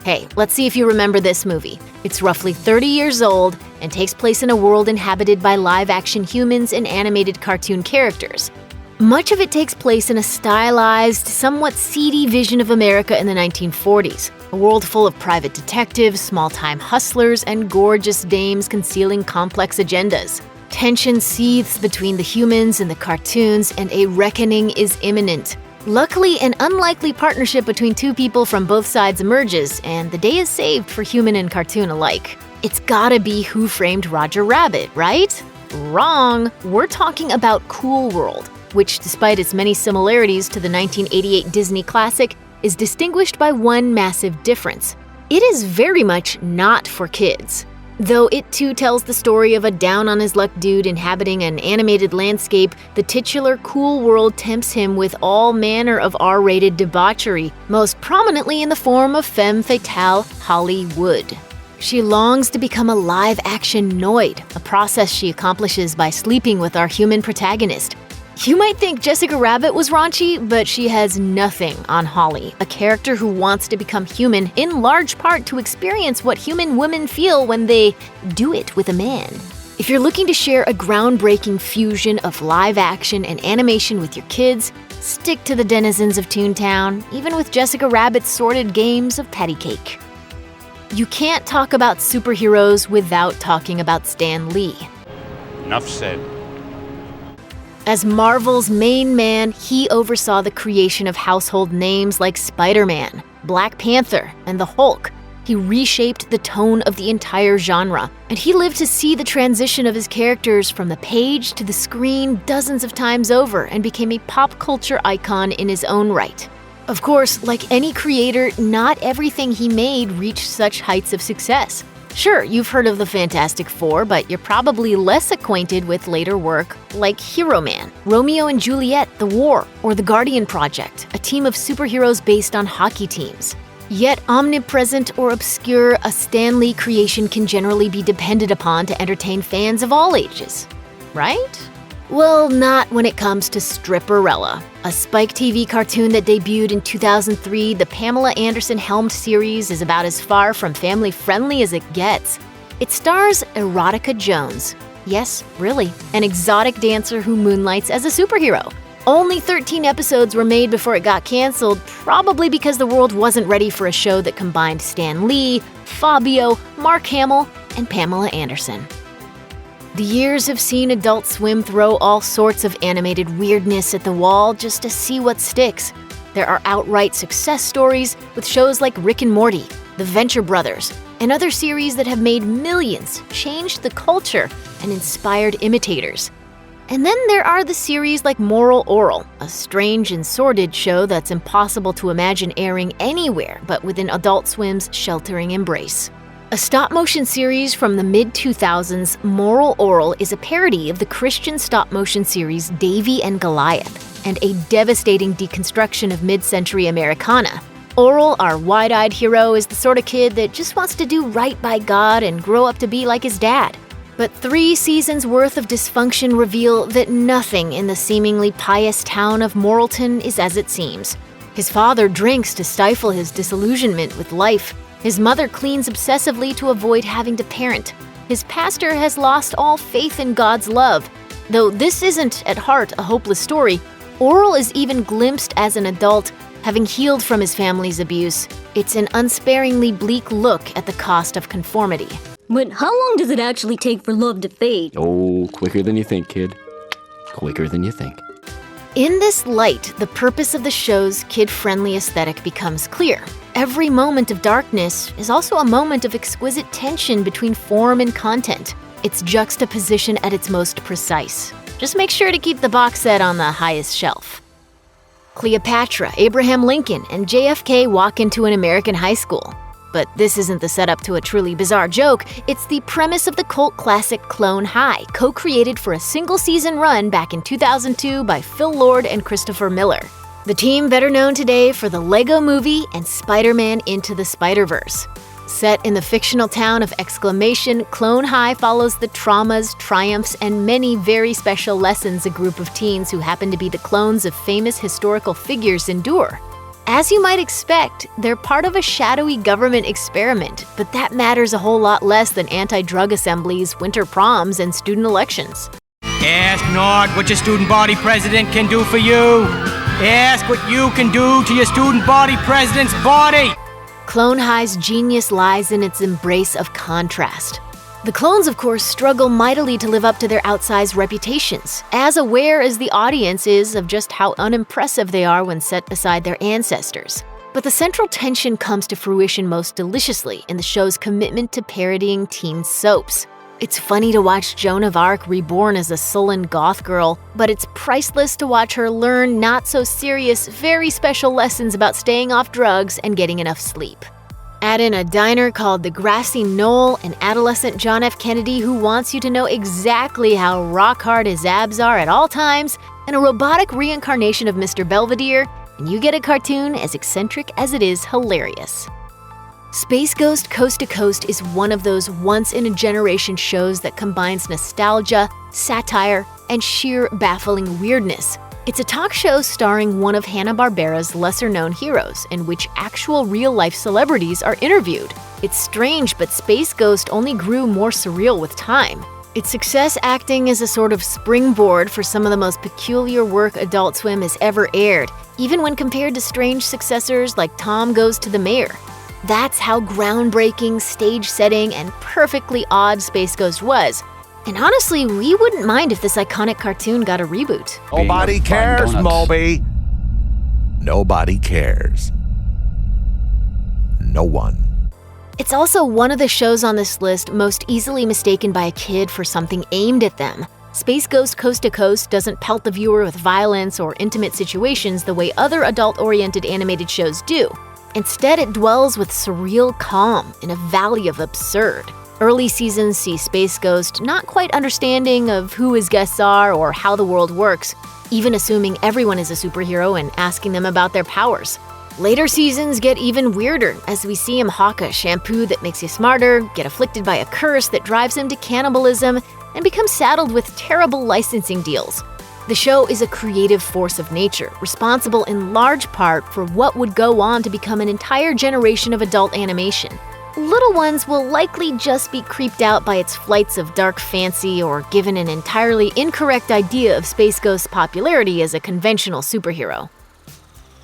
Hey, let's see if you remember this movie. It's roughly 30 years old and takes place in a world inhabited by live-action humans and animated cartoon characters. Much of it takes place in a stylized, somewhat seedy vision of America in the 1940s, a world full of private detectives, small-time hustlers, and gorgeous dames concealing complex agendas. Tension seethes between the humans and the cartoons, and a reckoning is imminent. Luckily, an unlikely partnership between two people from both sides emerges, and the day is saved for human and cartoon alike. It's gotta be Who Framed Roger Rabbit, right? Wrong! We're talking about Cool World, which, despite its many similarities to the 1988 Disney classic, is distinguished by one massive difference. It is very much not for kids. Though it too tells the story of a down-on-his-luck dude inhabiting an animated landscape, the titular Cool World tempts him with all manner of R-rated debauchery, most prominently in the form of femme fatale Holly Wood. She longs to become a live-action Noid, a process she accomplishes by sleeping with our human protagonist. You might think Jessica Rabbit was raunchy, but she has nothing on Holly, a character who wants to become human in large part to experience what human women feel when they do it with a man. If you're looking to share a groundbreaking fusion of live action and animation with your kids, stick to the denizens of Toontown, even with Jessica Rabbit's sordid games of patty cake. You can't talk about superheroes without talking about Stan Lee. Enough said. As Marvel's main man, he oversaw the creation of household names like Spider-Man, Black Panther, and the Hulk. He reshaped the tone of the entire genre, and he lived to see the transition of his characters from the page to the screen dozens of times over and became a pop culture icon in his own right. Of course, like any creator, not everything he made reached such heights of success. Sure, you've heard of the Fantastic Four, but you're probably less acquainted with later work like Hero Man, Romeo and Juliet, The War, or The Guardian Project, a team of superheroes based on hockey teams. Yet omnipresent or obscure, a Stan Lee creation can generally be depended upon to entertain fans of all ages, right? Well, not when it comes to Stripperella, a Spike TV cartoon that debuted in 2003. The Pamela Anderson helmed series is about as far from family-friendly as it gets. It stars Erotica Jones. Yes, really, an exotic dancer who moonlights as a superhero. Only 13 episodes were made before it got canceled, probably because the world wasn't ready for a show that combined Stan Lee, Fabio, Mark Hamill, and Pamela Anderson. The years have seen Adult Swim throw all sorts of animated weirdness at the wall just to see what sticks. There are outright success stories with shows like Rick and Morty, The Venture Brothers, and other series that have made millions, changed the culture, and inspired imitators. And then there are the series like Moral Orel, a strange and sordid show that's impossible to imagine airing anywhere but within Adult Swim's sheltering embrace. A stop-motion series from the mid-2000s, Moral Orel is a parody of the Christian stop-motion series Davey and Goliath, and a devastating deconstruction of mid-century Americana. Orel, our wide-eyed hero, is the sort of kid that just wants to do right by God and grow up to be like his dad. But 3 seasons worth of dysfunction reveal that nothing in the seemingly pious town of Moralton is as it seems. His father drinks to stifle his disillusionment with life. His mother cleans obsessively to avoid having to parent. His pastor has lost all faith in God's love. Though this isn't, at heart, a hopeless story, Orel is even glimpsed as an adult, having healed from his family's abuse. It's an unsparingly bleak look at the cost of conformity. But how long does it actually take for love to fade? Oh, quicker than you think, kid. Quicker than you think. In this light, the purpose of the show's kid-friendly aesthetic becomes clear. Every moment of darkness is also a moment of exquisite tension between form and content. Its juxtaposition at its most precise. Just make sure to keep the box set on the highest shelf. Cleopatra, Abraham Lincoln, and JFK walk into an American high school. But this isn't the setup to a truly bizarre joke, it's the premise of the cult classic Clone High, co-created for a single-season run back in 2002 by Phil Lord and Christopher Miller. The team better known today for the Lego Movie and Spider-Man Into the Spider-Verse. Set in the fictional town of Exclamation, Clone High follows the traumas, triumphs, and many very special lessons a group of teens who happen to be the clones of famous historical figures endure. As you might expect, they're part of a shadowy government experiment, but that matters a whole lot less than anti-drug assemblies, winter proms, and student elections. Ask not what your student body president can do for you. Ask what you can do to your student body president's body. Clone High's genius lies in its embrace of contrast. The clones, of course, struggle mightily to live up to their outsized reputations, as aware as the audience is of just how unimpressive they are when set beside their ancestors. But the central tension comes to fruition most deliciously in the show's commitment to parodying teen soaps. It's funny to watch Joan of Arc reborn as a sullen goth girl, but it's priceless to watch her learn not-so-serious, very special lessons about staying off drugs and getting enough sleep. Add in a diner called the Grassy Knoll, an adolescent John F. Kennedy who wants you to know exactly how rock-hard his abs are at all times, and a robotic reincarnation of Mr. Belvedere, and you get a cartoon as eccentric as it is hilarious. Space Ghost Coast to Coast is one of those once-in-a-generation shows that combines nostalgia, satire, and sheer baffling weirdness. It's a talk show starring one of Hanna-Barbera's lesser-known heroes, in which actual real-life celebrities are interviewed. It's strange, but Space Ghost only grew more surreal with time. Its success acting as a sort of springboard for some of the most peculiar work Adult Swim has ever aired, even when compared to strange successors like Tom Goes to the Mayor. That's how groundbreaking, stage-setting, and perfectly odd Space Ghost was. And honestly, we wouldn't mind if this iconic cartoon got a reboot. Nobody cares, Moby. Nobody cares. No one. It's also one of the shows on this list most easily mistaken by a kid for something aimed at them. Space Ghost Coast to Coast doesn't pelt the viewer with violence or intimate situations the way other adult-oriented animated shows do. Instead, it dwells with surreal calm in a valley of absurd. Early seasons see Space Ghost not quite understanding of who his guests are or how the world works, even assuming everyone is a superhero and asking them about their powers. Later seasons get even weirder as we see him hawk a shampoo that makes you smarter, get afflicted by a curse that drives him to cannibalism, and become saddled with terrible licensing deals. The show is a creative force of nature, responsible in large part for what would go on to become an entire generation of adult animation. Little ones will likely just be creeped out by its flights of dark fancy or given an entirely incorrect idea of Space Ghost's popularity as a conventional superhero.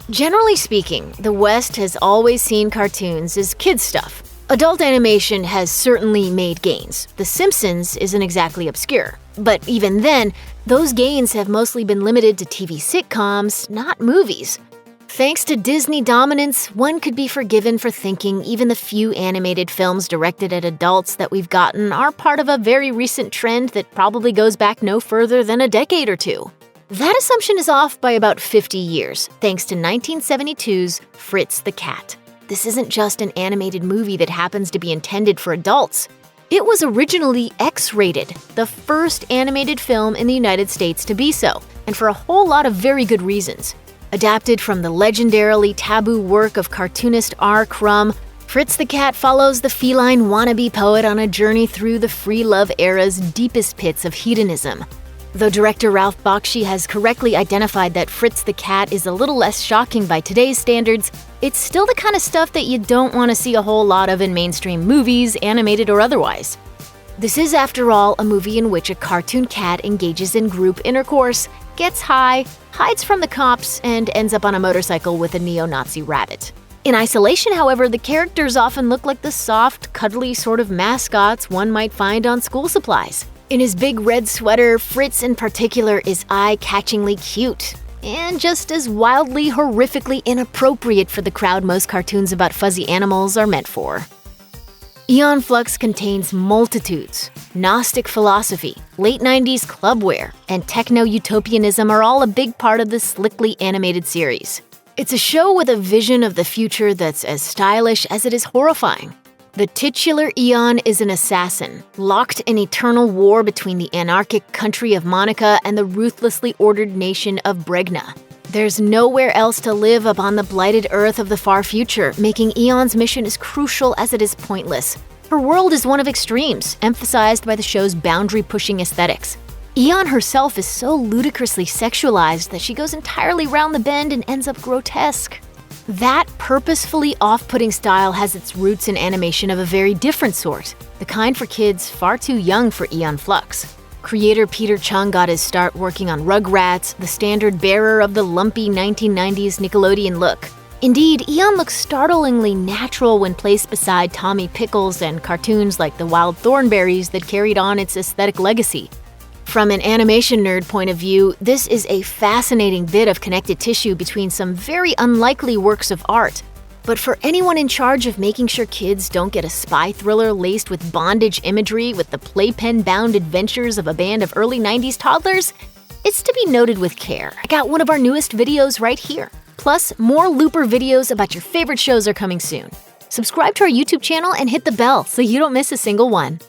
Generally speaking, the West has always seen cartoons as kids' stuff. Adult animation has certainly made gains. The Simpsons isn't exactly obscure. But even then, those gains have mostly been limited to TV sitcoms, not movies. Thanks to Disney dominance, one could be forgiven for thinking even the few animated films directed at adults that we've gotten are part of a very recent trend that probably goes back no further than a decade or two. That assumption is off by about 50 years, thanks to 1972's Fritz the Cat. This isn't just an animated movie that happens to be intended for adults. It was originally X-rated, the first animated film in the United States to be so, and for a whole lot of very good reasons. Adapted from the legendarily taboo work of cartoonist R. Crumb, Fritz the Cat follows the feline wannabe poet on a journey through the free love era's deepest pits of hedonism. Though director Ralph Bakshi has correctly identified that Fritz the Cat is a little less shocking by today's standards, it's still the kind of stuff that you don't want to see a whole lot of in mainstream movies, animated or otherwise. This is, after all, a movie in which a cartoon cat engages in group intercourse, gets high, hides from the cops, and ends up on a motorcycle with a neo-Nazi rabbit. In isolation, however, the characters often look like the soft, cuddly sort of mascots one might find on school supplies. In his big red sweater, Fritz in particular is eye-catchingly cute, and just as wildly, horrifically inappropriate for the crowd most cartoons about fuzzy animals are meant for. Aeon Flux contains multitudes. Gnostic philosophy, late 90s clubwear, and techno-utopianism are all a big part of the slickly animated series. It's a show with a vision of the future that's as stylish as it is horrifying. The titular Aeon is an assassin, locked in eternal war between the anarchic country of Monica and the ruthlessly ordered nation of Bregna. There's nowhere else to live upon the blighted earth of the far future, making Aeon's mission as crucial as it is pointless. Her world is one of extremes, emphasized by the show's boundary-pushing aesthetics. Aeon herself is so ludicrously sexualized that she goes entirely round the bend and ends up grotesque. That purposefully off-putting style has its roots in animation of a very different sort, the kind for kids far too young for Aeon Flux. Creator Peter Chung got his start working on Rugrats, the standard bearer of the lumpy 1990s Nickelodeon look. Indeed, Aeon looks startlingly natural when placed beside Tommy Pickles and cartoons like the Wild Thornberrys that carried on its aesthetic legacy. From an animation nerd point of view, this is a fascinating bit of connected tissue between some very unlikely works of art. But for anyone in charge of making sure kids don't get a spy thriller laced with bondage imagery with the playpen-bound adventures of a band of early 90s toddlers, it's to be noted with care. I got one of our newest videos right here. Plus, more Looper videos about your favorite shows are coming soon. Subscribe to our YouTube channel and hit the bell so you don't miss a single one.